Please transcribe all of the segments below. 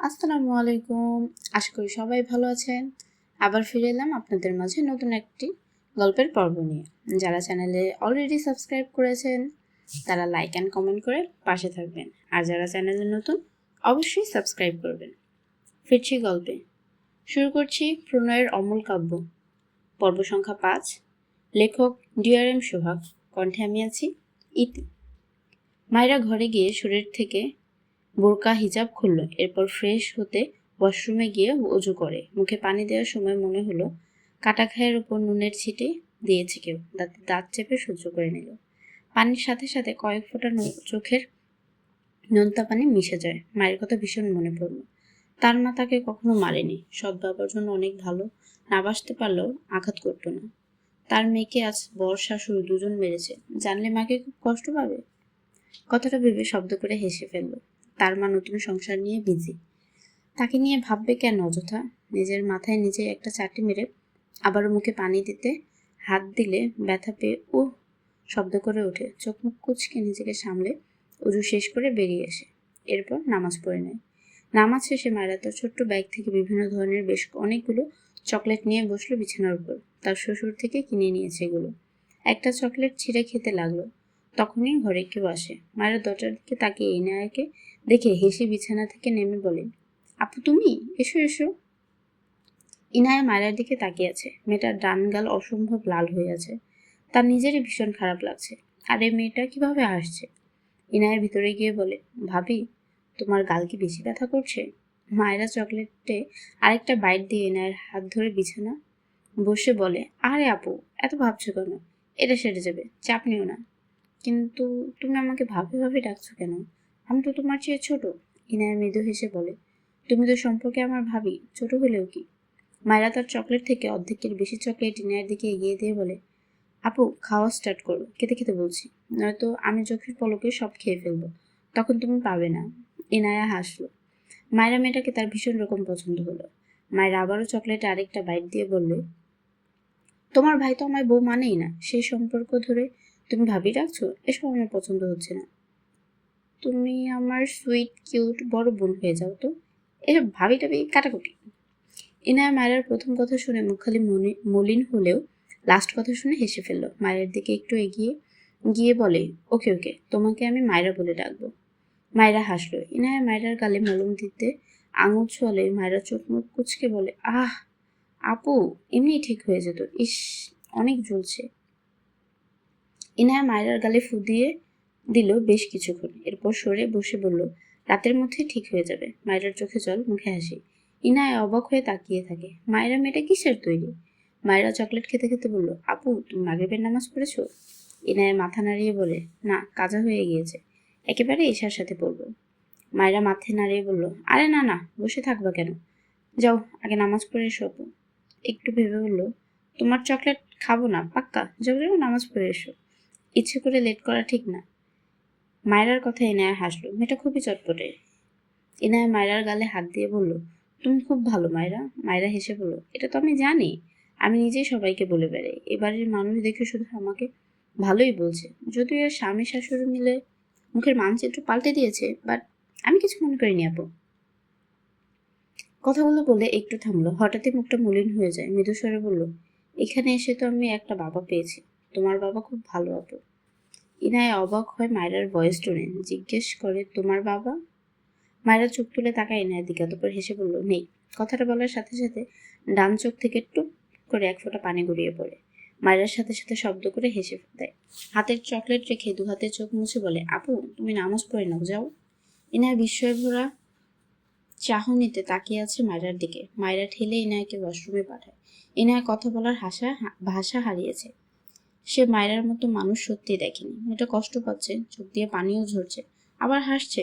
আসসালামু আলাইকুম। আশা করি সবাই ভালো আছেন। আবার ফিরে এলাম আপনাদের মাঝে নতুন একটি গল্পের পর্ব নিয়ে। যারা চ্যানেলে অলরেডি সাবস্ক্রাইব করেছেন তারা লাইক অ্যান্ড কমেন্ট করে পাশে থাকবেন, আর যারা চ্যানেলে নতুন অবশ্যই সাবস্ক্রাইব করবেন। ফিরছি গল্পে। শুরু করছি প্রণয়ের অমূল কাব্য, পর্ব সংখ্যা 5। লেখক ডিআরএম সোহাগ, কণ্ঠে আমি আছি ইতি। মায়েরা ঘরে গিয়ে শরীর থেকে বোরকা হিজাব খুলল, এরপর ফ্রেশ হতে ওয়াশরুমে গিয়ে অজু করে। মুখে পানি দেওয়ার সময় মনে হলো কাটা খায়ের উপর নুনের ছিটে দিয়েছে কেউ। দাঁতে দাঁত চেপে সহ্য করে নিল। পানির সাথে সাথে কয়েক ফোঁটা চোখের নোনতা পানি মিশে যায়। মায়ের কথা ভীষণ মনে পড়ল। তার মা তাকে কখনো মারেনি, সৎ বাবার জন্য অনেক ভালো, না বাসতে পারলেও আঘাত করতো না। তার মেয়েকে আজ বর শাশুড়ি দুজন মেরেছে, জানলে মাকে খুব কষ্ট পাবে। কথাটা ভেবে শব্দ করে হেসে ফেলল। তার মা নতুন সংসার নিয়ে বিজি, তাকে নিয়ে ভাববে কেন অযথা। নিজের মাথায় নিজে একটা চাটি মেরে আবারও মুখে পানি দিতে হাত দিলে ব্যথা পেয়ে ও শব্দ করে ওঠে। চোখ মুখ কুচকে নিজেকে সামলে অজু শেষ করে বেরিয়ে আসে। এরপর নামাজ পড়ে নেয়। নামাজ শেষে মায়েরা তার ছোট্ট ব্যাগ থেকে বিভিন্ন ধরনের বেশ অনেকগুলো চকলেট নিয়ে বসলো বিছানার উপর। তার শ্বশুর থেকে কিনে নিয়েছে এগুলো। একটা চকলেট ছিঁড়ে খেতে লাগলো। তখনই ঘরে কেউ আসে। মায়েরা দরজার দিকে তাকিয়ে ইনায়াকে দেখে হেসে বিছানা থেকে নেমে বলে, আপু তুমি, এসো এসো। ইনায়া মায়ের দিকে তাকিয়ে আছে। মেয়েটার ডান গাল অসম্ভব লাল হয়ে আছে। তার নিজেরই ভীষণ খারাপ লাগছে। আর এই মেয়েটা কিভাবে আসছে। ইনায়া ভিতরে গিয়ে বলে, ভাবি তোমার গাল কি বেশি ব্যথা করছে? মায়েরা চকলেটে আরেকটা বাইট দিয়ে ইনায়ের হাত ধরে বিছানা বসে বলে, আরে আপু এত ভাবছো কেন? এটা সেরে যাবে, চাপ নিও না। কিন্তু তুমি আমাকে ভাবে ভাবে ডাকছো কেন? আমি তো তোমার চেয়ে ছোট। ইনায়া মৃদু হেসে বলে, তুমি তো সম্পর্কে আমার ভাবি, ছোট হলেও কি। মায়েরা তার চকলেট থেকে অর্ধেকের বেশি চকলেট ইনায়ের দিকে এগিয়ে দিয়ে বলে, আপু খাওয়া স্টার্ট করো, খেতে খেতে বলছি, নয়তো আমি চোখের পলকে সব খেয়ে ফেলবো, তখন তুমি পাবে না। ইনায়া হাসলো। মায়েরা মেয়েটাকে তার ভীষণ রকম পছন্দ হলো। মায়েরা আবারও চকলেটে আরেকটা বাইট দিয়ে বললে, তোমার ভাই তো আমার বউ মানেই না, সেই সম্পর্ক ধরে তুমি ভাবি রাখছো, এসব আমার পছন্দ হচ্ছে না। তুমি আমার সুইট কিউট বড় বোন হয়ে যাও তো, এসব ভাবি টাবি কাটাকুটি। ইনায়া মায়ের প্রথম কথা শুনে মুখ খালি মলিন হলেও লাস্ট কথা শুনে হেসে ফেললো। মায়ের দিকে একটু এগিয়ে গিয়ে বলে, ওকে ওকে, তোমাকে আমি মায়েরা বলে ডাকবো। মায়েরা হাসলো। ইনায়া মায়েরার গালে মলম দিতে আঙুল ছোঁয়ালে মায়েরা চোখ মুখ কুচকে বলে, আহ আপু এমনি ঠিক হয়ে যেত, ইস অনেক জ্বলছে। ইনায়া মায়েরার গালে ফু দিয়ে দিল বেশ কিছুক্ষণ, এরপর সরে বসে বলল, রাতের মধ্যে ঠিক হয়ে যাবে। মায়েরার চোখে জল, মুখে হাসি। ইনায়া অবাক হয়ে তাকিয়ে থাকে। মায়েরা মেয়েটা কিসের তৈরি? মায়েরা চকলেট খেতে খেতে বলল, আপু তুমি মাগরিবের নামাজ পড়েছো? ইনায়া মাথা নাড়িয়ে বলে, না কাজা হয়ে গিয়েছে, একেবারে এশার সাথে পড়বো। মায়েরা মাথা নাড়িয়ে বলল, আরে না না, বসে থাকবা কেন, যাও আগে নামাজ পড়ে এসো। আপু একটু ভেবে বলল, তোমার চকলেট খাবো না পাক্কা, যাও যাও নামাজ পড়ে এসো, ইচ্ছে করে লেট করা ঠিক না। মায়রার কথা ইনায়া হাসলো। মেয়েটা খুবই চটপটে। ইনায়া মায়রার গালে হাত দিয়ে বলল, তুমি খুব ভালো মায়রা। মায়রা হেসে বলল, এটা তো আমি জানি, আমি নিজেই সবাইকে বলে বেড়াই। এবারের মানুষ দেখে শুধু আমাকে ভালোই বলছে, যদিও এর স্বামী শাশুড়ি মিলে মুখের মানচিত্র পাল্টে দিয়েছে, বাট আমি কিছু মনে করিনি আপু। কথাগুলো বলে একটু থামলো, হঠাৎই মুখটা মলিন হয়ে যায়। মৃদু স্বরে বলল, এখানে এসে তো আমি একটা বাবা পেয়েছি, তোমার বাবা খুব ভালো আপু। ইনায়া অবাক হয় মায়রার ভয়েস টোনে, জিজ্ঞেস করে, তোমার বাবা? মায়েরা চোখ তুলে তাকায় ইনায়ের দিকে, অতঃপর হেসে বলল, নেই। কথাটা বলার সাথে সাথে ডান চোখ থেকে টুপ করে এক ফোঁটা পানি গড়িয়ে পড়ে। মায়েরার সাথে সাথে শব্দ করে হেসে দেয়। হাতের চকলেট রেখে দু হাতে চোখ মুছে বলে, আপু তুমি নামাজ পড়ে নাও, যাও। ইনায়া বিস্ময় ভরা চাহনিতে তাকিয়ে আছে মায়েরার দিকে। মায়েরা ঠেলে ইনায়াকে ওয়াশরুমে পাঠায়। ইনায়া কথা বলার ভাষা হারিয়েছে। সে মায়েরার মতো মানুষ সত্যি দেখেনি। মেয়েটা কষ্ট পাচ্ছে, চোখ দিয়ে পানিও ঝরছে, আবার হাসছে।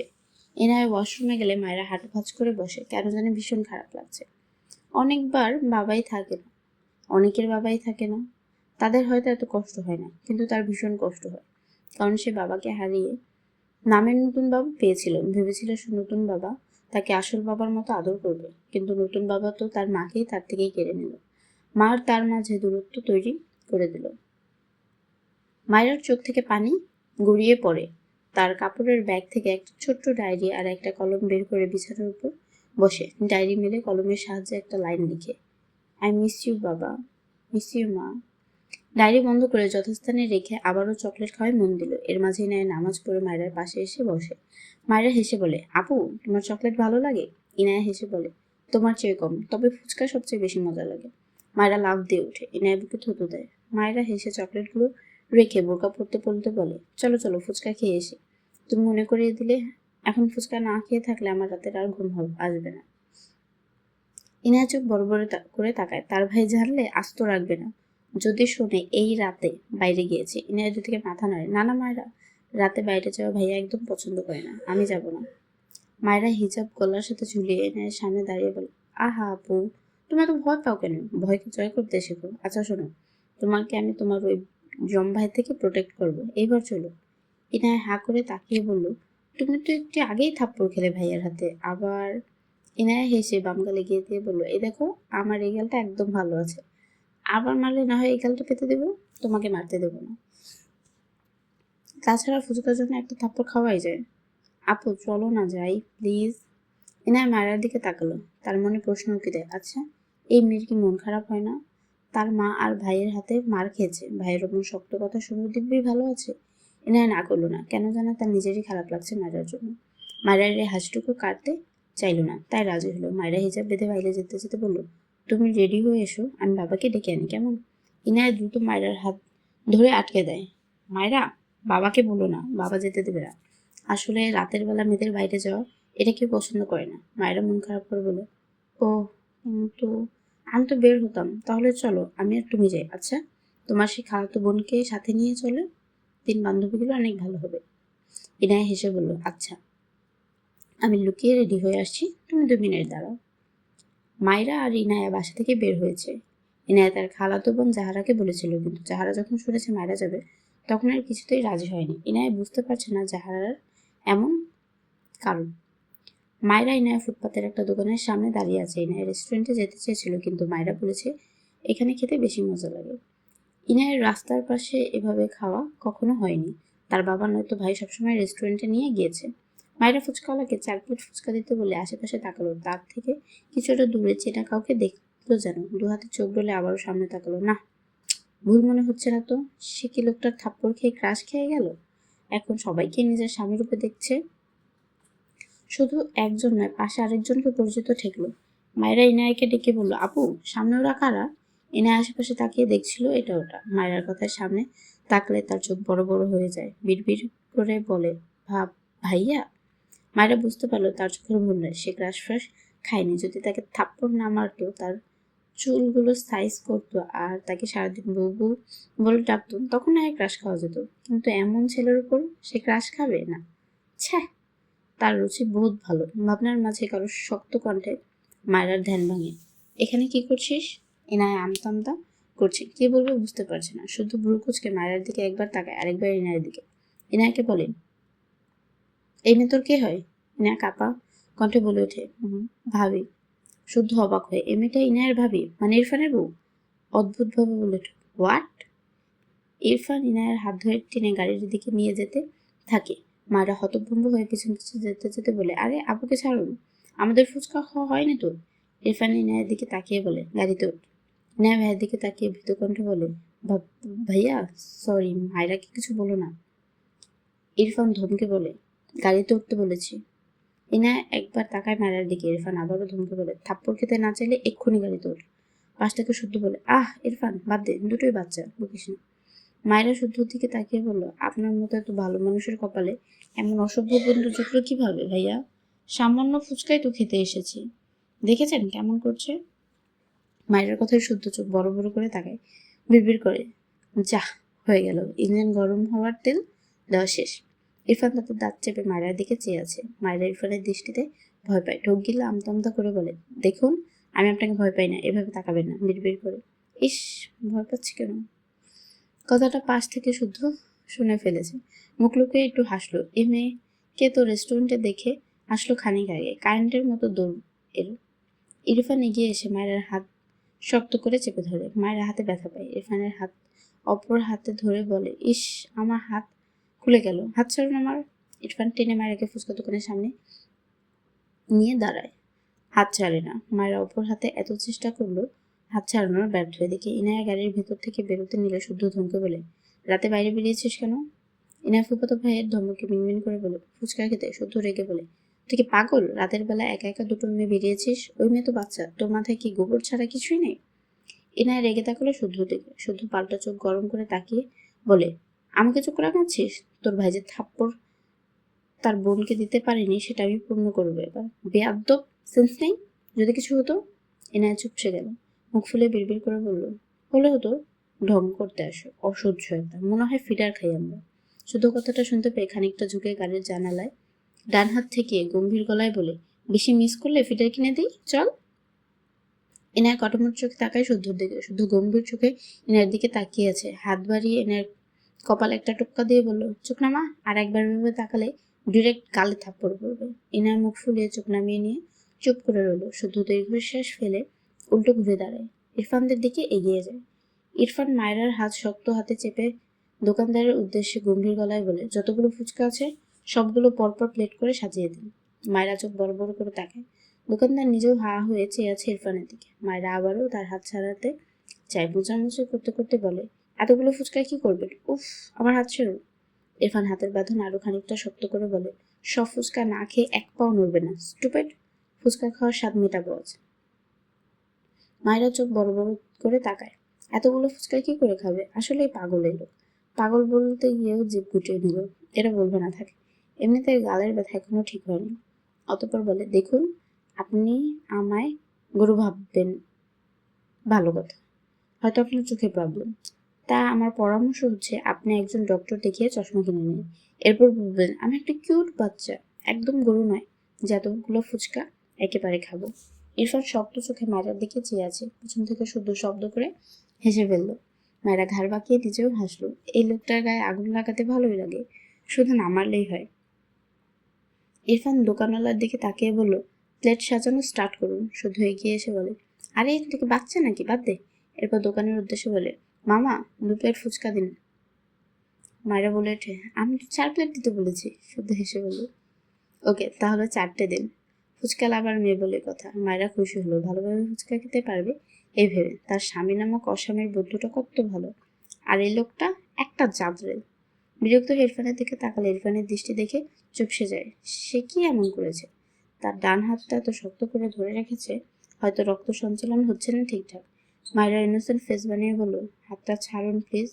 এনায় ওয়াশরুমে গেলে মায়েরা হাঁটু ভাঁজ করে বসে, কেন জানি ভীষণ খারাপ লাগছে। অনেকের বাবাই থাকে না, তাদের হয়তো এত কষ্ট হয় না, কিন্তু তার ভীষণ কষ্ট হয়, কারণ সে বাবাকে হারিয়ে নামের নতুন বাবা পেয়েছিল। ভেবেছিল সে নতুন বাবা তাকে আসল বাবার মতো আদর করবে, কিন্তু নতুন বাবা তো তার মাকেই তার থেকেই কেড়ে নিল। মার তার মাঝে দূরত্ব তৈরি করে দিল। মায়ের চোখ থেকে পানি গড়িয়ে পড়ে। তার কাপড়ের ব্যাগ থেকে একটা ছোট্ট ডায়েরি আর একটা কলম বের করে বিছানার উপর বসে ডায়েরি মেলে কলমের সাহায্যে একটা লাইন লিখে, আই মিস ইউ বাবা, মিস ইউ মা। ডায়েরি বন্ধ করে যথাস্থানে রেখে আবারও চকলেট খাওয়ায় মন দিল। এর মাঝে ইনায়া নামাজ পড়ে মায়েরার পাশে এসে বসে। মায়েরা হেসে বলে, আপু তোমার চকলেট ভালো লাগে? ইনায়া হেসে বলে, তোমার চেয়ে কম, তবে ফুচকা সবচেয়ে বেশি মজা লাগে। মায়েরা লাফ দিয়ে ওঠে, ইনায়া বুকে থুতু দেয়। মায়েরা হেসে চকলেটগুলো রেখে বোরকা পড়তে পড়তে বলে, চলো চলো ফুচকা খেয়ে এসে। তুমি মনে করিয়ে দিলে, এখন ফুচকা না খেয়ে থাকলে আমার রাতের আর ঘুম আসবে না। ইনায়া চোখ বড় বড় করে তাকায়, তার ভাই জানলে আস্ত রাখবে না। যদি শোনে এই রাতে বাইরে গিয়েছে, ইনায়া দুদিকে মাথা নাড়ে, না না মায়েরা, রাতে বাইরে যাওয়া ভাইয়া একদম পছন্দ করে না, আমি যাব না। মায়েরা হিজাব গলার সাথে ঝুলিয়ে ইনায়ের সামনে দাঁড়িয়ে বলে, আহা আপু, তুমি এত ভয় পাও কেন? ভয়কে জয় করতে শেখো। আচ্ছা শোনো, তোমাকে আমি তোমার ওই জম ভাই থেকে প্রোটেক্ট করবো, এইবার চলো। ইনায় হা করে তাকিয়ে বলল, তুমি তো একটু আগেই থাপ্পড় খেলে ভাইয়ার হাতে, আবার। ইনায়া হেসে বাম গালে গিয়ে দিয়ে বলল, এই দেখো আমার এই গালটা একদম ভালো আছে, আবার মারলে না হয় এই গালটা পেতে দেবো, তোমাকে মারতে দেবো না। তাছাড়া ফুচকার জন্য একটা থাপ্পড় খাওয়াই যায়। আপু চলো না যাই প্লিজ। ইনায়া মায়ের দিকে তাকালো, তার মনে প্রশ্ন উঠে দেয়, আচ্ছা এই মেয়ের কি মন খারাপ হয় না? তার মা আর ভাইয়ের হাতে মার খেয়েছে, ভাইয়ের ওপর শক্ত কথা শুনে দিব্যি ভালো আছে। ইনায়া না করলো না, কেন জানা তার নিজেরই খারাপ লাগছে মায়ের জন্য। মায়ের এই হাসিটুকু কাটতে চাইলো না, তাই রাজি হলো। মায়েরা হিজাব বেঁধে বাইরে যেতে যেতে বললো, তুমি রেডি হয়ে এসো, আমি বাবাকে ডেকে আনি, কেমন? ইনায়া দ্রুত মায়ের হাত ধরে আটকে দেয়। মায়েরা, বাবাকে বলো না, বাবা যেতে দেবে না। আসলে রাতের বেলা মেয়েদের বাইরে যাওয়া এটা কেউ পছন্দ করে না। মায়েরা মন খারাপ করে বলে, ও কিন্তু আমি তো বের হতাম, তাহলে চলো আমি আর তুমি যাই। আচ্ছা তোমার সেই খালাতো বোনকে সাথে নিয়ে চলে, তিন বান্ধবীগুলো অনেক ভালো হবে। ইনায়া হেসে বলল, আচ্ছা আমি লুকিয়ে রেডি হয়ে আসছি, তুমি 2 মিনিট দাঁড়াও। মায়েরা আর ইনায়া বাসা থেকে বের হয়েছে। ইনায়া তার খালাতো বোন জাহারাকে বলেছিল, কিন্তু জাহারা যখন শুনেছে মায়েরা যাবে, তখন আর কিছুতেই রাজি হয়নি। ইনায়া বুঝতে পারছে না জাহারার এমন কারণ। মায়েরা ইনায়া ফুটপাতের একটা দোকানের সামনে দাঁড়িয়ে আছে। ইনায়া রেস্টুরেন্টে যেতে চেয়েছিল, কিন্তু মায়েরা বলেছে এখানে খেতে বেশি মজা লাগে। ইনায়ের রাস্তার পাশে এভাবে খাওয়া কখনো হয়নি। তার বাবা নয়তো ভাই সবসময় রেস্টুরেন্টে নিয়ে গিয়েছে। মায়েরা ফুচকাওয়ালাকে 4 প্লেট ফুচকা দিতে বলে আশেপাশে তাকালো, তার থেকে কিছুটা দূরে চেনা কাউকে দেখলো যেন। 2 হাতে চোখ ডলে আবারও সামনে তাকালো, না ভুল মনে হচ্ছে না তো? সে কি লোকটার থাপ্পড় খেয়ে ক্রাশ খেয়ে গেল? এখন সবাইকে নিজের স্বামীর রূপে দেখছে। শুধু একজন নয়, পাশে আরেকজনকে পরিচিত ঠেকলো। মায়েরা ইনায়াকে ডেকে বলল, আপু সামনে ওরা কারা? ইনায়া আশেপাশে তাকিয়ে দেখছিল এটা ওটা। মায়েরার কথায় সামনে তাকলে তার চোখ বড় বড় হয়ে যায়। বিড়বিড় করে বলে, ভাইয়া। মায়েরা বুঝতে পারলো তার চোখের ভুল নয়, সে ক্রাশ ফ্রাশ খায়নি। যদি তাকে থাপ্পড় না মারতো, তার চুলগুলো সাইজ করতো আর তাকে সারাদিন বউ বউ বলে ডাকতো, তখন না ক্রাশ খাওয়া যেত। কিন্তু এমন ছেলের উপর সে ক্রাশ খাবে না? ছ্যাঃ, তার রুচি বহুত ভালো। ভাবনার মাঝে কারো শক্ত কণ্ঠে মায়েরার ধ্যান ভাঙে, এখানে কি করছিস? ইনায়া আমতা আমতা করছে, কি বলবে বুঝতে পারছে না, শুধু ভ্রু কুচকে মায়েরার দিকে একবার তাকায়, আরেকবার ইনায়ের দিকে। ইনায়াকে বলেন, এই মেয়ে তোর কে হয়? ইনায়া কাপা কণ্ঠে বলে ওঠে, ভাবি। শুদ্ধ অবাক হয়ে, এ মেয়েটা ইনায়ের ভাবি, মানে ইরফানের বউ? অদ্ভুতভাবে বলে ওঠে, হোয়াট? ইরফান ইনায়ের হাত ধরে টেনে গাড়ির দিকে নিয়ে যেতে থাকে। মায়েরা হতভম্ব হয়ে পিছন পিছন যেতে যেতে বলে, আরে আপুকে ছাড়ুন, আমাদের ফুচকা খাওয়া হয়নি তো। ইরফান ইনায়ের দিকে তাকিয়ে বলে, গাড়িতে ওঠ। ইনায়া ভাইয়ের দিকে তাকিয়ে ভীত কণ্ঠে বলে, ভাইয়া সরি, মায়েরাকে কিছু বলো না। ইরফান ধমকে বলে, গাড়িতে উঠতে বলেছি। ইনায়া একবার তাকায় মায়েরার দিকে। ইরফান আবারও ধমকে বলে, থাপ্পড় খেতে না চাইলে এক্ষুনি গাড়িতে ওঠ। পাশ থেকে শুদ্ধ বলে, ইরফান বাদ দে, দুটোই বাচ্চা, বকিস না। মায়েরা শুদ্ধর দিকে তাকিয়ে বলল, আপনার মতো এত ভালো মানুষের কপালে এমন অসভ্য বন্ধু জুটলো কিভাবে ভাইয়া? সামান্য ফুচকাই তো খেতে এসেছি, দেখেছেন কেমন করছে? মায়ের কথায় শুদ্ধ চোখ বড় বড় করে তাকায়, বিড়বিড় করে, যা হয়ে গেল, ইঞ্জিন গরম হওয়ার তেল দেওয়া শেষ। ইরফান তাতে দাঁত চেপে মায়ের দিকে চেয়ে আছে। মায়েরা ইরফানের দৃষ্টিতে ভয় পায়, ঢোক গিলে আমতা আমতা করে বলে, দেখুন আমি আপনাকে ভয় পাই না, এভাবে তাকাবেন না। বিড়বিড় করে, ইস ভয় পাচ্ছি কেন? কথাটা পাশ থেকে শুদ্ধ শুনে ফেলেছে। মুখ লুকিয়ে একটু হাসলো। এ মেয়েকে তো রেস্টুরেন্টে দেখে আসলো খানিক আগে, কারেন্টের মতো দৌড় এলো। ইরফান এগিয়ে এসে মায়ের হাত শক্ত করে চেপে ধরে। মায়ের হাতে ব্যথা পায়। ইরফানের হাত অপর হাতে ধরে বলে, ইস আমার হাত খুলে গেল, হাত ছাড়ুন আমার। ইরফান টেনে মায়েরাকে ফুচকা দোকানের সামনে নিয়ে দাঁড়ায়। হাত ছাড়ে না। মায়েরা অপর হাতে এত চেষ্টা করলো হাত ছাড়ানোর ব্যর্থ হয়ে। দেখে ইনায়া গাড়ির ভেতর থেকে বেরোতে নিলে শুদ্ধ ধমকে বলে, রাতে বাইরে বেরিয়েছিস কেন? ইনায়া ফুফাতো ভাইয়ের ধমকে মিনমিন করে বলে, ফুচকা খেতে। শুদ্ধ রেগে বলে, তুই কি পাগল? রাতের বেলা একা একা দুটো মেয়ে বেরিয়েছিস? ওই মেয়ে তো বাচ্চা, তোর মাথায় কি গোবর ছাড়া কিছুই নেই? ইনায়া রেগে তাকালো শুদ্ধ দিকে। শুদ্ধ পাল্টা চোখ গরম করে তাকিয়ে বলে, আমাকে চোখ রাখাচ্ছিস? তোর ভাই যে থাপ্পড় তার বোনকে দিতে পারিনি সেটা আমি পূর্ণ করবো এবার। বেয়াদ্দব, সেন্স নেই। যদি কিছু হতো? এনায়া চুপসে গেল। মুখ ফুলে বিড়বিড় করে বলল, হলে হতো, ঢং করতে আসো, অসহ্য একটা, মনে হয় ফিডার খাই আমরা। শুধু কথাটা শুনতে পেয়ে খানিকটা ঝুঁকে গাড়ির জানালায় ডান হাত থেকে গম্ভীর গলায় বলে, বেশি মিস করলে ফিডার কিনে দিই, চল। এনার কটমট চোখে তাকায় শুদ্ধর দিকে। শুদ্ধ গম্ভীর চোখে এনার দিকে তাকিয়ে আছে। হাত বাড়িয়ে এনার কপাল একটা টোক্কা দিয়ে বলল, চোখ নামা। আর একবার ভেবে তাকালে ডিরেক্ট গালে থাপ্পড় পড়বে। এনার মুখ ফুলিয়ে চোখ নামিয়ে নিয়ে চুপ করে রইল। শুদ্ধ দীর্ঘশ্বাস ফেলে উল্টো ঘুরে দাঁড়ায়, ইরফানদের দিকে এগিয়ে যায়। ইরফান মায়রার হাত শক্ত হাতে চেপে দোকানদারের উদ্দেশ্যে গম্ভীর গলায় বলে, যতগুলো ফুচকা আছে সবগুলো পরপর প্লেট করে সাজিয়ে দিন। মায়রা চোখ বড় বড় করে তাকায়। দোকানদার নিজেও হা হয়ে চেয়ে আছে ইরফানের দিকে। মায়রা আবারও তার হাত ছাড়াতে চায়। মোচামুচি করতে করতে বলে, এতগুলো ফুচকা কি করবেন? উফ, আমার হাত ছেড়ো। ইরফান হাতের বাঁধন আরো খানিকটা শক্ত করে বলে, সব ফুচকা না খেয়ে এক পাও নড়বে না, স্টুপিড। ফুচকা খাওয়ার স্বাদ মেটাবো আজ। মায়েরা চোখ বড় বড় করে তাকায়। এতগুলো ফুচকা কি করে খাবে? আসলেই পাগল এলো। পাগল বলতে গিয়েও জিভ গুটিয়ে নিল। এটা বলবে না থাকে। এমনিতে গালের ব্যথা এখনো ঠিক হয়নি। অতঃপর বলে, দেখুন, আপনি আমায় গরু ভাববেন, ভালো কথা। হয়তো আপনার চোখে প্রবলেম। তা আমার পরামর্শ হচ্ছে আপনি একজন ডক্টর দেখিয়ে চশমা কিনে নিন। এরপর বলবেন, আমি একটা কিউট বাচ্চা, একদম গরু নয় যে এতগুলো ফুচকা একেবারে খাবো। ইরফান শক্ত চোখে মায়েরার দিকে চেয়ে আছে। পিছন থেকে শুদ্ধ শব্দ করে হেসে ফেললো। মায়েরা ঘাড় বাঁকিয়ে নিজেও হাসলো। এই লোকটার গায়ে আগুন লাগাতে ভালোই লাগে, শুধু না মারলেই হয়। ইরফান দোকানওয়ালার দিকে তাকিয়ে বলল, প্লেট সাজানো স্টার্ট করুন। শুধু এগিয়ে এসে বলে, আরে তুই কি বাচ্চা নাকি, বাদ দে। এরপর দোকানের উদ্দেশ্যে বলে, মামা 2 প্লেট ফুচকা দিন। মায়েরা বলে ওঠে, আমি তো 4 প্লেট দিতে বলেছি। শুধু হেসে বলল, ওকে তাহলে 4টে দিন। ফুচকা লাভার মেয়ে বলে কথা। মায়েরা খুশি হলো, ভালোভাবে ফুচকা খেতে পারবে এই ভেবে। তার স্বামী নামক অস্বামীর বন্ধুটা কত ভালো, আর এই লোকটা একটা জাদরেল। বিরক্ত হয়ে ইরফানের দিকে তাকালে ইরফানের দৃষ্টি দেখে চুপসে যায়। সে কি এমন করেছে? তার ডান হাতটা এত শক্ত করে ধরে রেখেছে, হয়তো রক্ত সঞ্চালন হচ্ছে না ঠিকঠাক। মায়েরা ইনোসেন্ট ফেস বানিয়ে বলল, হাতটা ছাড়ুন প্লিজ।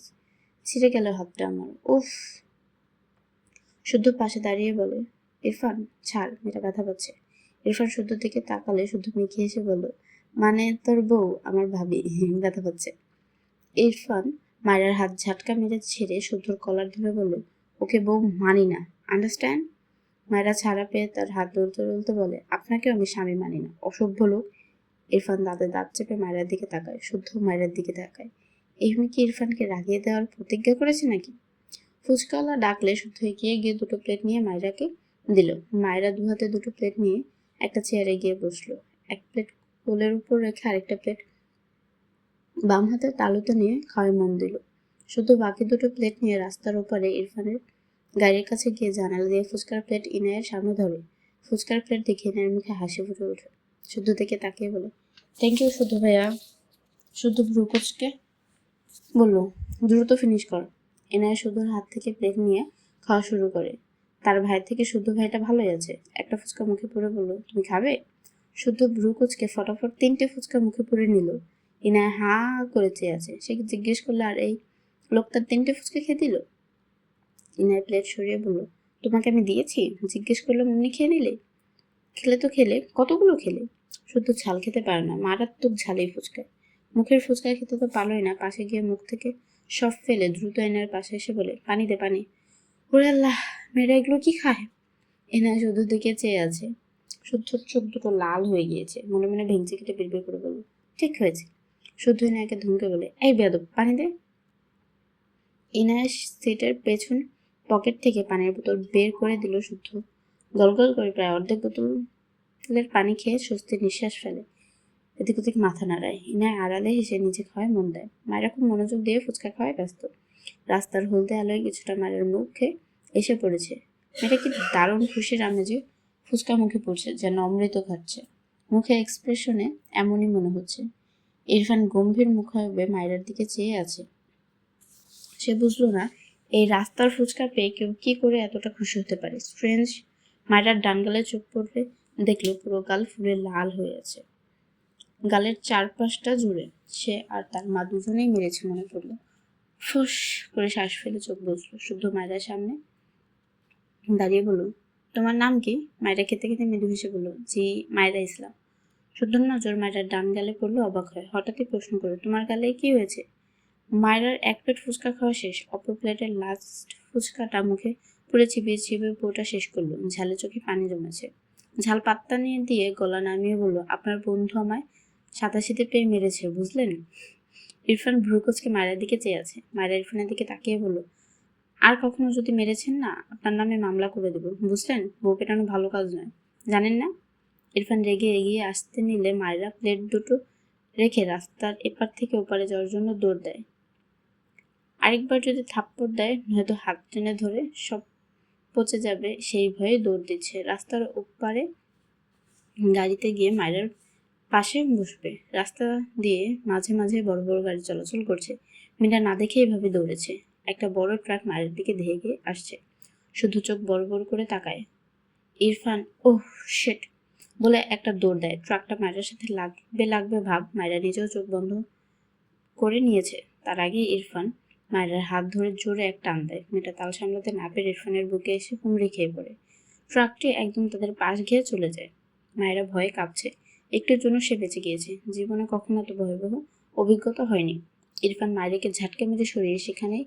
ছিঁড়ে গেল হাতটা আমার, উফ। শুদ্ধ পাশে দাঁড়িয়ে বলে, ইরফান ছাড়, মেয়েটা ব্যথা পাচ্ছে। ইরফান শুদ্ধর দিকে তাকালে শুদ্ধ মেঘে এসে বলল, মানে তোর বউ আমার ভাবি ব্যথা পাচ্ছে। ইরফান মায়ের হাত ঝাটকা মেরে ছেড়ে শুদ্ধর কলার ধরে বলল, ওকে বউ মানি না, আন্ডারস্ট্যান্ড? মায়েরা ছাড়া পেয়ে তার হাত ধরতে ধরতে বলে, আপনাকেও আমি স্বামী মানি না, অসভ্য লোক। ইরফান দাঁতে দাঁত চেপে মায়েরার দিকে তাকায়। শুদ্ধ মায়েরার দিকে তাকায়। এই মেয়ে কি ইরফানকে রাগিয়ে দেওয়ার প্রতিজ্ঞা করেছে নাকি? ফুচকাওয়ালা ডাকলে শুদ্ধ এগিয়ে গিয়ে 2টো প্লেট নিয়ে মায়েরাকে দিল। মায়েরা 2 হাতে 2টো প্লেট নিয়ে একটা চেয়ারে গিয়ে বসলো। এক প্লেট কোলের উপর রেখে আরেকটা প্লেট বাম হাতের তালুতে নিয়ে খাওয়ায় মন দিল। শুধু বাকি 2টো প্লেট নিয়ে রাস্তার ওপারে ইরফানের গাড়ির কাছে গিয়ে জানালা দিয়ে ফুচকার প্লেট ইনায়ের সামনে ধরে। ফুচকার প্লেট দেখে ইনায়ের মুখে হাসি ফুটে ওঠে। শুদ্ধ থেকে তাকিয়ে বলে, থ্যাংক ইউ শুদ্ধ ভাইয়া। শুদ্ধ ভ্রুকুচকে বলল, দ্রুত ফিনিশ কর। এনায়ের শুদ্ধর হাত থেকে প্লেট নিয়ে খাওয়া শুরু করে। তার ভাইয়ের থেকে শুদ্ধ ভাইটা ভালোই আছে। একটা ফুচকা মুখে পুরে বলল, তুমি খাবে? শুদ্ধ ভ্রুকুচকে ফটাফট 3টে ফুচকা মুখে পুরে নিল। ইনায় হা করে চেয়ে আছে। সে জিজ্ঞেস করলো, আর এই লোকটার 3টে ফুচকা খেয়ে দিল? ইনায় প্লেট সরিয়ে বলল, তোমাকে আমি দিয়েছি? জিজ্ঞেস করলাম, এমনি খেয়ে নিলে? খেলে তো খেলে, কতগুলো খেলে? শুধু ঝাল খেতে পারে না, মারাত্মক ঝালেই ফুচকায়। মুখের ফুচকা খেতে তো পারলোই না, পাশে গিয়ে মুখ থেকে সব ফেলে দ্রুত এনার পাশে এসে বলে, পানি দে পানি। ওরে আল্লাহ, মেয়েরা এগুলো কি খায়? এনা শুধু দিকে চেয়ে আছে। শুদ্ধ চোখ দুটো লাল হয়ে গিয়েছে। মনে মনে ভেঙচি কেটে বিড়বিড় করে বলল, ঠিক হয়েছে। শুদ্ধ এনাকে ধমকে বলে, এই বেয়াদব, পানি দে। ইনায়ের সিটের পেছন পকেট থেকে পানির বোতল বের করে দিল শুদ্ধ। গলগল করে প্রায় অর্ধেক বোতলের পানি খেয়ে স্বস্তির নিঃশ্বাস ফেলে। এদিক ওদিক মাথা নাড়ায়। ইনায় আড়ালে হেসে নিজে খাওয়ায় মন দেয়। মায়েরা খুব মনোযোগ দিয়ে ফুচকা খাওয়ায় ব্যস্ত। রাস্তার হলদে আলোয় কিছুটা মায়ের মুখে এসে পড়েছে। মেয়েটা কি দারুণ খুশির আমেজে ফুচকা মুখে পড়ছে, যেন অমৃত খাচ্ছে। মুখে এক্সপ্রেশনে এমনই মনে হচ্ছে। ইরফান গম্ভীর মুখাবে মায়রার দিকে চেয়ে আছে। সে বুঝলো না এই রাস্তার ফুচকা পেয়ে কেউ কি করে এতটা খুশি হতে পারে। স্ট্রেঞ্জ। মায়রার ডান গালে চোখ পড়লে দেখলো পুরো গাল ফুলে লাল হয়ে আছে, গালের চারপাশটা জুড়ে। সে আর তার মা দুজনেই মেরেছে মনে পড়লো। ফুস করে শ্বাস ফেলে চোখ বুঝলো। শুদ্ধ মায়রার সামনে দাঁড়িয়ে বলল, তোমার নাম কি? মায়রা খেতে খেতে মৃদু হেসে বলল, জি, মায়রা ইসলাম। শুদ্ধর নজর মায়রার ডান গালে পড়লো। অবাক হয়, হঠাৎই প্রশ্ন করলো, তোমার গালে কি হয়েছে? মায়রার এক প্লেট ফুচকা খাওয়া শেষ। অপর প্লেটের লাস্ট ফুচকাটা মুখে পুরে চিবিয়ে চিবিয়ে পুরোটা শেষ করলো। ঝালে চোখে পানি জমেছে। ঝাল পাত্তা নিয়ে দিয়ে গলা নামিয়ে বলল, আপনার বন্ধু আমায় সাতাশিতে পেয়ে মেরেছে, বুঝলেন? ইরফান ভ্রুকুচকে মায়রার দিকে চেয়ে আছে। মায়রা ইরফানের দিকে তাকিয়ে বলল, আর কখনো যদি মেরেছেন না, আপনার নামে মামলা করে দেবো, বুঝলেন? বউ পেটানো ভালো কাজ নয়, জানেন না? ইরফান রেগে এগিয়ে আসতে নিলে মায়রা প্লেট দুটো রেখে রাস্তার এপার থেকে ওপারে যাওয়ার জন্য দৌড় দেয়। আরেকবার যদি থাপ্পড় দেয়, নয়তো হাত টেনে ধরে সব পচে যাবে, সেই ভয়ে দৌড় দিচ্ছে। রাস্তার ওপারে গাড়িতে গিয়ে মায়রার পাশে বসবে। রাস্তা দিয়ে মাঝে মাঝে বড় বড় গাড়ি চলাচল করছে। মিনা না দেখে এভাবে দৌড়েছে। একটা বড় ট্রাক মায়ের দিকে ধেয়ে গিয়ে আসছে। শুধু চোখ বড় বড় করে তাকায়। ইরফান ওহ শিট বলে একটা দৌড় দেয়। ট্রাকটা মায়ের সাথে লাগবে ভাব মায়েরা নিজেও চোখ বন্ধ করে নিয়েছে। তার আগে ইরফান মায়ের হাত ধরে জোরে এক টান দেয়। মেয়েটা তাল সামলাতে না পেরে ইরফানের বুকে এসে হুমড়ি খেয়ে পড়ে। ট্রাকটি একদম তাদের পাশ ঘিয়ে চলে যায়। মায়েরা ভয়ে কাঁপছে। একটুর জন্য সে বেঁচে গিয়েছে। জীবনে কখনো এত ভয়াবহ অভিজ্ঞতা হয়নি। ইরফান মায়েরাকে ঝাটকে মেরে সরিয়ে সেখানে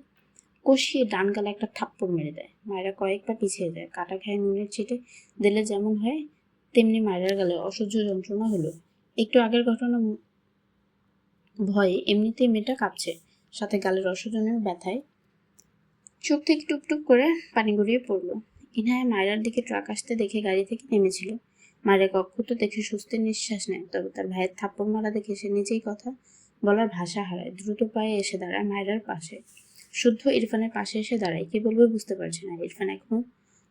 কষিয়ে ডান গালে একটা থাপ্পড় মেরে দেয়। মায়েরা কয়েকবার পিছিয়ে যায়। কাটা খায় নুনের ছিটে দিলে যেমন হয় তেমনি মায়েরার গালে অসহ্য যন্ত্রণা হলো। একটু আগের ঘটনা ভয়ে এমনিতেই মেয়েটা কাঁপছে, সাথে গালের অসহ্যজনীয় ব্যথায় চোখ থেকে টুপটুপ করে পানি গড়িয়ে পড়লো। ইনায়া মায়েরার দিকে ট্রাক আসতে দেখে গাড়ি থেকে নেমেছিল। মায়েরা কক্ষত দেখে স্বস্তির নিঃশ্বাস নেয়। তবে তার ভাইয়ের থাপ্পড় মারা দেখে সে নিজেই কথা বলার ভাষা হারায়। দ্রুত পায়ে এসে দাঁড়ায় মায়েরার পাশে। শুদ্ধ ইরফানের পাশে এসে দাঁড়ায়। কি বলবে বুঝতে পারছে না। ইরফান এখনো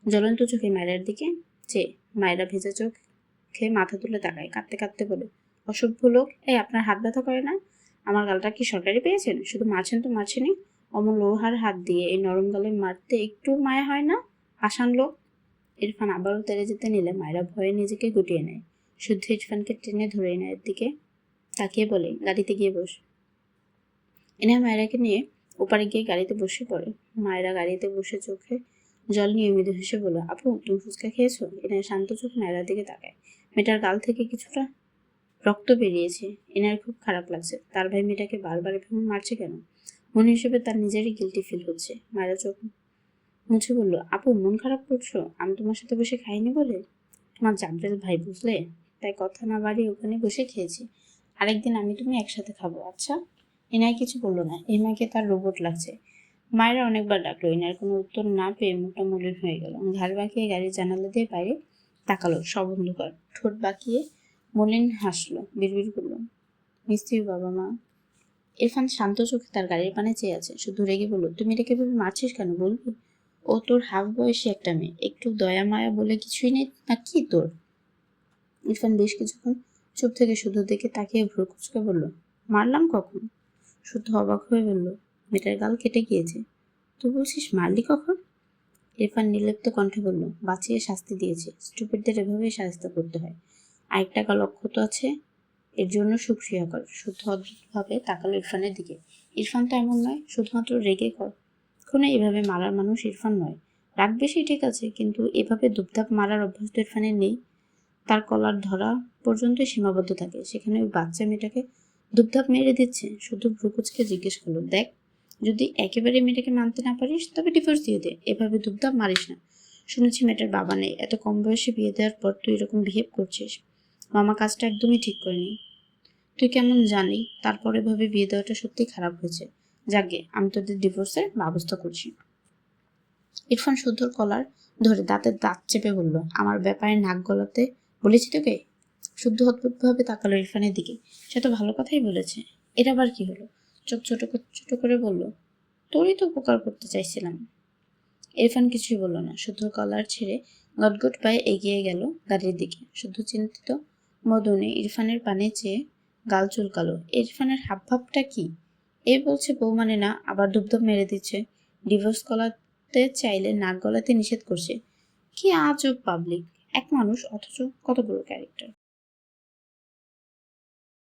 জ্বলন্ত চোখে মায়েরার দিকে চেয়ে। মায়েরা ভেজা চোখ খেয়ে মাথা তুলে তাকায়। কাঁদতে কাঁদতে বলে, অসভ্য লোক, এই আপনার হাত ব্যথা করে না? আমার গালটা কি সরকারি পেয়েছেন? শুধু মারছেন তো মারছেনই, অমন লোহার হাত দিয়ে এই নরম গালে মারতে একটু মায়া হয় না? আসান লোক। ইরফান আবারও তেড়ে যেতে নিলে মায়েরা ভয়ে নিজেকে গুটিয়ে নেয়। শুদ্ধ ইরফানকে টেনে ধরে এনায়ের দিকে তাকিয়ে বলে, গাড়িতে গিয়ে বস। এনায়া মায়েরাকে নিয়ে ওপারে গিয়ে গাড়িতে বসে পড়ে। মায়েরা গাড়িতে বসে চোখে জল নিয়ে মৃদু হেসে বলল, আপু তুমি ফুচকা খেয়েছো? এনায়া শান্ত চোখ মায়েরার দিকে তাকায়। মেয়েটার গাল থেকে কিছুটা রক্ত বেরিয়েছে। এনার খুব খারাপ লাগছে। তার ভাই মেয়েটাকে বারবার এভাবে মারছে কেন? মনে হিসেবে তার নিজেরই গিল্টি ফিল হচ্ছে। মায়েরা চোখ মুছে বলল, আপু মন খারাপ করছো? আমি তোমার সাথে বসে খাইনি বলে? তোমার জাবরেল ভাই বুঝলে, তাই কথা না বাড়িয়ে ওখানে বসে খেয়েছি। আরেকদিন আমি তুমি একসাথে খাবো, আচ্ছা? এনায় কিছু বললো না। এমাকে তার রোবট লাগছে। মায়েরা অনেকবার ডাকলো। এনার কোনো উত্তর না পেয়ে মুখটা মলিন হয়ে গেল। ঘাড় বাঁকিয়ে গাড়ির জানালা দিয়ে বাইরে তাকালো। সব অন্ধকার। ঠোঁট বাঁকিয়ে মলিন হাসলো। বিড়বিড় করলো, মিস্ত্রি বাবা মা। ইরফান শান্ত চোখে তার গাড়ির পানে চেয়ে আছে। শুধু রেগে বলল, তুমি এটাকে ভেবে মারছিস কেন বলবি? ও তোর হাফ বয়সী একটা মেয়ে, একটু দয়া মায়া বলে কিছুই নেই না কি তোর? ইরফান বেশ কিছুক্ষণ চুপ থেকে শুধু দেখে তাকিয়ে ভ্রু কুচকে বলল, মারলাম কখন? শুধু অবাক হয়ে বলল, মেয়েটার গাল কেটে গিয়েছে। তুই বলছিস মারলি কখন? ইরফান নির্লিপ্ত কণ্ঠে বলল, বাঁচিয়ে শাস্তি দিয়েছে। স্টুপিডদের এভাবেই শাস্তি করতে হয়। আরেকটা গাল অক্ষত আছে, এর জন্য সুক্রিয়া কর। শুদ্ধ অদ্ভুতভাবে তাকালো ইরফানের দিকে। ইরফান তো এমন নয়, শুধুমাত্র রেগে কখনো এভাবে মারার মানুষ ইরফান নয়। রাগ বেশি ঠিক আছে, কিন্তু এভাবে দুপধাপ মারার অভ্যাস তো ইরফানের নেই। তার কলার ধরা পর্যন্ত সীমাবদ্ধ থাকে, সেখানে ওই বাচ্চা মেয়েটাকে দুপধাপ মেরে দিচ্ছে। শুধু ভ্রুকুচকে জিজ্ঞেস করলো, দেখ, যদি একেবারে মেয়েটাকে মানতে না পারিস তবে ডিভোর্স দিয়ে দে, এভাবে দুপধাপ মারিস না। শুনেছি মেয়েটার বাবা নেই, এত কম বয়সে বিয়ে দেওয়ার পর তুই এরকম বিহেভ করছিস। মামা কাজটা একদমই ঠিক করেনি। তুই কেমন জানি তারপর এভাবে বিয়ে দেওয়াটা সত্যি খারাপ হয়েছে। যাকে আমি তোদের ডিভোর্সের ব্যবস্থা করছি। ইরফান শুদ্ধর কলার ধরে দাঁতের দাঁত চেপে বলল, আমার ব্যাপারে নাক গলাতে বলেছি তোকে? শুদ্ধ অদ্ভুতভাবে তাকালো ইরফানের দিকে। সে তো ভালো কথাই বলেছে, এর আবার কি হলো? চোখ ছোট ছোট করে বলল, তোরই তো উপকার করতে চাইছিলাম। ইরফান কিছুই বলল না। শুদ্ধ কলার ছেড়ে গটগট পায়ে এগিয়ে গেল গাড়ির দিকে। শুদ্ধ চিন্তিত মদনে ইরফানের পানে চেয়ে গাল চুলকালো। ইরফানের হাবভাবটা কি? এই বলছে বউ মানে না, আবার ধুপধাপ মেরে দিচ্ছে। ডিভোর্স গলাতে চাইলে নাক গলাতে নিষেধ করছে। কি আজব পাবলিক, এক মানুষ অথচ কত বড় ক্যারেক্টার।